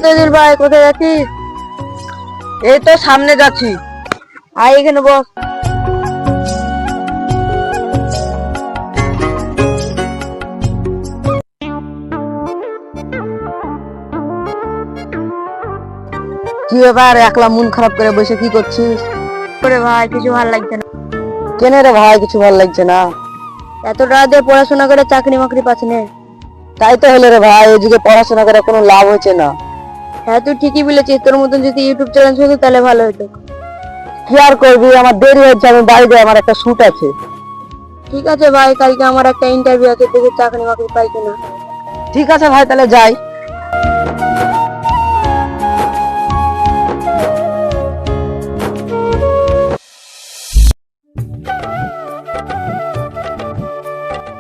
তেজিল ভাই, কোথায় যাচ্ছিস? এই তো সামনে যাচ্ছি। আয় এখানে বস। কি ব্যাপার, একলা মন খারাপ করে বসে কি করছিস? ওরে ভাই, কিছু ভালো লাগছে না। কেন রে ভাই, কিছু ভালো লাগছে না? এত টাকা দিয়ে পড়াশোনা করে চাকরি মাকরি পাচ্ছি না। তাই তো হলো রে ভাই, এই যুগে পড়াশোনা করে কোনো লাভ হচ্ছে না। হ্যাঁ, তুই ঠিকই বলেছিস। তোর মতন যদি ইউটিউব চ্যানেল হতো তাহলে ভালো হতো। কি আর করবি, আমার দেরি হচ্ছে, আমি বাড়িতে, আমার একটা শুট আছে। ঠিক আছে ভাই, কালকে আমার একটা ইন্টারভিউ আছে, দেখি চাকরি মাকরি পাই কিনা। ঠিক আছে ভাই, তাহলে যাই।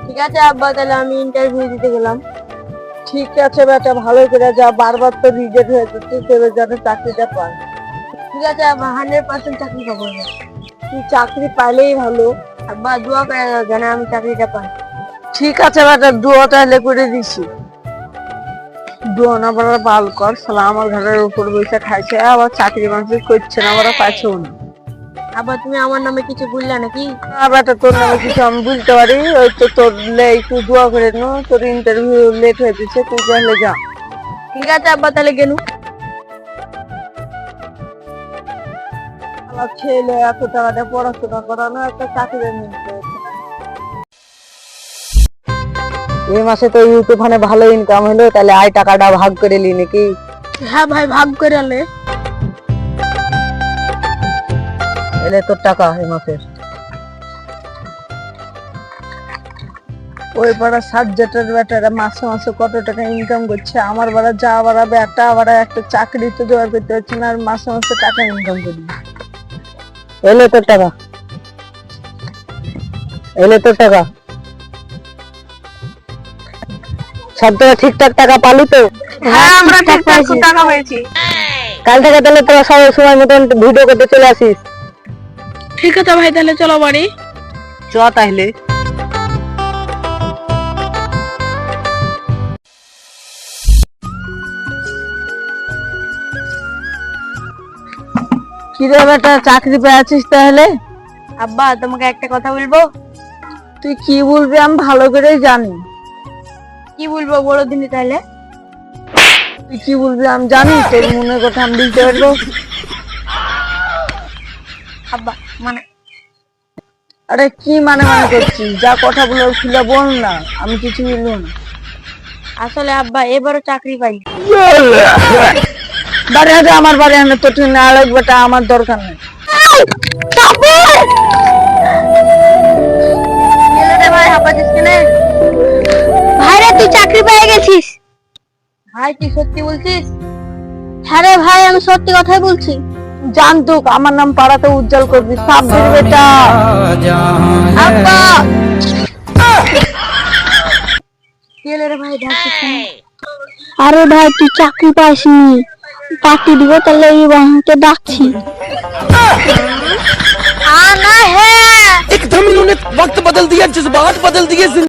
ঠিক আছে আব্বা, তাহলে আমি ইন্টারভিউ দিতে গেলাম। ঠিক আছে বেটা, ভালো করে যা, বারবার তো রিজেক্ট হয়ে যাচ্ছে, সেভাবে যেন চাকরিটা পাই। ঠিক আছে আব্বা, 100% চাকরি পাবো। তুই চাকরি পাইলেই ভালো। আব্বা দোয়া করে দাও যেন আমি চাকরিটা পাই। ঠিক আছে বেটা, দোয়া তাহলে করে দিছি। দোয়া না বড় ভালো কর, শালা আমার ঘরের উপর বসে খাইছে, আবার চাকরি বাকরি করছে না, ওরা পাইছে না। আবার তুমি আমার নামে কিছু বললে নাকি? না বেটা, তোর নামে কিছু আমি বুঝতে পারি। ওই তো তোর একটু দোয়া করে নো, তোর ইন্টারভিউ লেট হয়ে দিচ্ছে, তুই তাহলে যা। ঠিক আছে আব্বা, তাহলে গেলু। আমার ছেলে এত টাকাটা পড়াশোনা করানো, একটা চাকরি নিতে। এই মাসে তো ইউটিউবে ভালো ইনকাম হলো, তাহলে আয় টাকাটা ভাগ করে লি নাকি? হ্যাঁ ভাই, ভাগ করে আলে। এলে তোর টাকা এই মাসের। ওই পাড়া সাবজেক্টের বেটারা মাসে মাসে কত টাকা ইনকাম করছে, আমার বাড়া যা বাড়া বেটা বাড়া একটা চাকরি তো জোগাড় করতে পারছি না, আর মাসে মাসে টাকা ইনকাম করি। এলে তোর টাকা, এলে তোর টাকা। সব টাকা ঠিকঠাক টাকা পালি তো? হ্যাঁ, আমরা ঠিকঠাক টাকা পেয়েছি। কাল থেকে তাহলে তোরা সবাই সময় মতন ভিডিও করতে চলে আসিস। ঠিক আছে ভাই, তাহলে চলো বাড়ি। চ তাহলে। কিরে বেটা, চাকরি পেয়েছিস তাহলে? আব্বা তোমাকে একটা কথা বলবো। তুই কি বলবি আমি ভালো করে জানি। কি বলবো বলো দিনি তাহলে। তুই কি বলবি আমি জানি, তোর মনের কথা আমি বলতে পারবো। আব্বা মানে, আরে কি মানে মানে করছিস, যা কথা বলে খুলে বল না, আমি কিছু বলবো না। আসলে আব্বা এবারও চাকরি পাই। বাড়ি আছে আমার, বাড়ি আনে তো তুই না লাগবেটা, আমার দরকার নেই। ভাই হাঁপাচ্ছিস কেনে? ভাইরা তুই চাকরি পেয়ে গেছিস। ভাই তুই সত্যি বলছিস? হ্যাঁ রে ভাই, আমি সত্যি কথাই বলছি। জানতুক আমার নাম পাড়াতে উজ্জ্বল করবি, সাবধান বেটা। আব্বা কি হলো রে ভাই, ডাকছিস কেন? আরে ভাই তুই চাকরি পাইসনি, পার্টি দিব, তাহলে এই বাহিনীকে ডাকছি। एकदम इन्होंने वक्त बदल दिया, जज्बात बदल दिए।